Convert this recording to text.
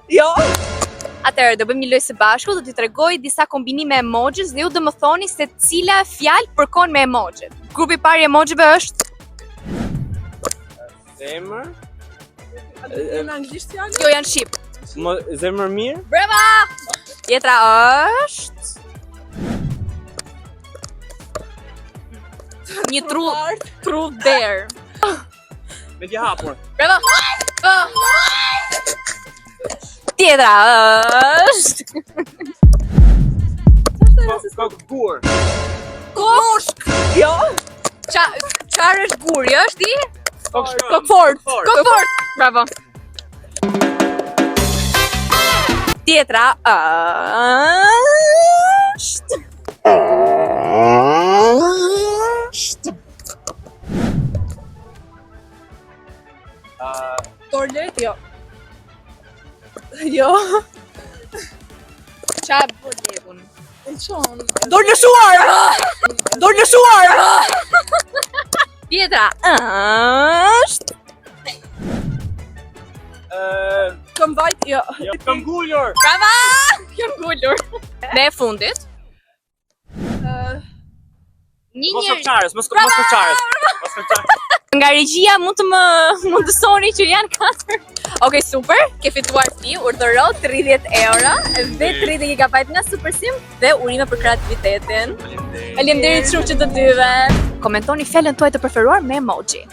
Jo. Atëherë, do bëjmë një lojë së bashku, do t'i tregoj disa kombinime emojis dhe ju do më thoni se cila fjalë përkon me emojit. Grupi i parë i emojive është Zemër. Në anglisht fjalë? jo janë shqip. Zemër mirë. Bravo! Tjetra është një truth bear. Me dje hapur. Bravo! Tjetra është Kokë gur. Kushk! Jo. Çfarë është guri, është i? Kokfort. Kokfort! Bravo! Tjetra është Toalet, jo. Jo. qa bë legun? Dorë lëshuar! Dorë lëshuar! Tjetra është Këm vajt, jo. Kam gullur. bravo! Jam ngulur. Dhe e fundit. Një Mos njeri. këqarës, mos këqarës. Nga regjia mund të më mundësoni që janë 4. Okej, super. Ke fituar ti, urdhëro 30 euro dhe 30 GB nga SuperSim dhe urime për kreativitetin. Faleminderit shumë që të dyve. Komentoni fjalën tuaj të preferuar me emoji.